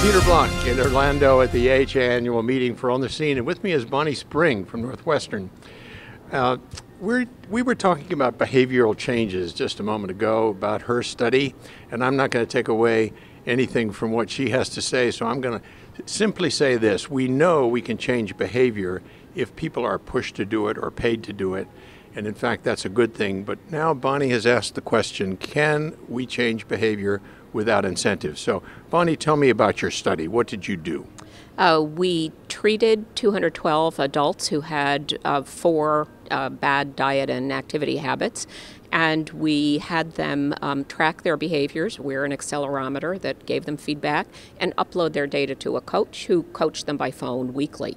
Peter Blanc in Orlando at the AHA annual meeting for On the Scene, and with me is Bonnie Spring from Northwestern. We were talking about behavioral changes just a moment ago about her study, and I'm not going to take away anything from what she has to say, so I'm going to simply say this. We know we can change behavior if people are pushed to do it or paid to do it, and in fact that's a good thing. But now Bonnie has asked the question, can we change behavior without incentives? So Bonnie, tell me about your study. What did you do? We treated 212 adults who had four bad diet and activity habits, and we had them track their behaviors, wear an accelerometer that gave them feedback, and upload their data to a coach who coached them by phone weekly.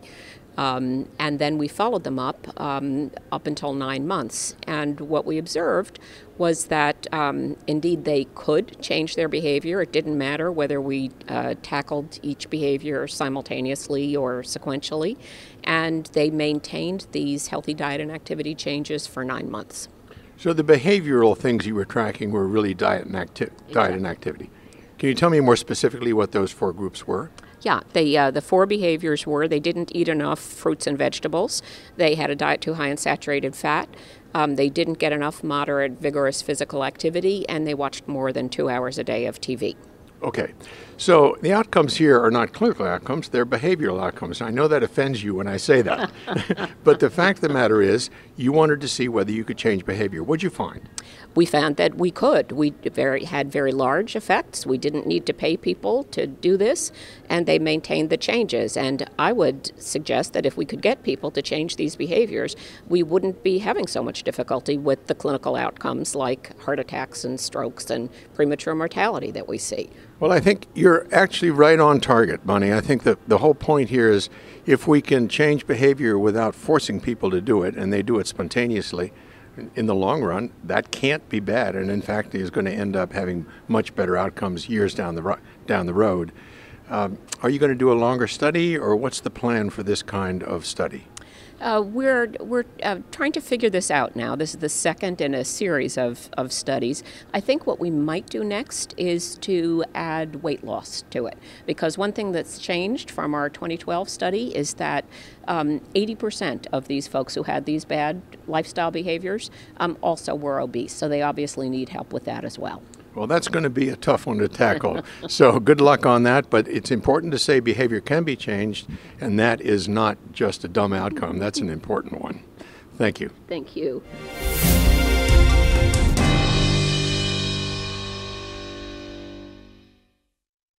And then we followed them up until 9 months. And what we observed was that indeed they could change their behavior. It didn't matter whether we tackled each behavior simultaneously or sequentially. And they maintained these healthy diet and activity changes for 9 months. So the behavioral things you were tracking were really diet and activity. Can you tell me more specifically what those four groups were? Yeah, the four behaviors were they didn't eat enough fruits and vegetables, they had a diet too high in saturated fat, they didn't get enough moderate, vigorous physical activity, and they watched more than 2 hours a day of TV. Okay, so the outcomes here are not clinical outcomes, they're behavioral outcomes. I know that offends you when I say that, but the fact of the matter is you wanted to see whether you could change behavior. What'd you find? We found that we could. We had very large effects. We didn't need to pay people to do this, and they maintained the changes. And I would suggest that if we could get people to change these behaviors, we wouldn't be having so much difficulty with the clinical outcomes like heart attacks and strokes and premature mortality that we see. Well, I think you're actually right on target, Bonnie. I think that the whole point here is if we can change behavior without forcing people to do it, and they do it spontaneously, in the long run, that can't be bad, and in fact is going to end up having much better outcomes years down the road. Are you going to do a longer study, or what's the plan for this kind of study? We're trying to figure this out now. This is the second in a series of studies. I think what we might do next is to add weight loss to it, because one thing that's changed from our 2012 study is that 80% of these folks who had these bad lifestyle behaviors also were obese, so they obviously need help with that as well. Well, that's going to be a tough one to tackle. So good luck on that, but it's important to say behavior can be changed, and that is not just a dumb outcome. That's an important one. Thank you. Thank you.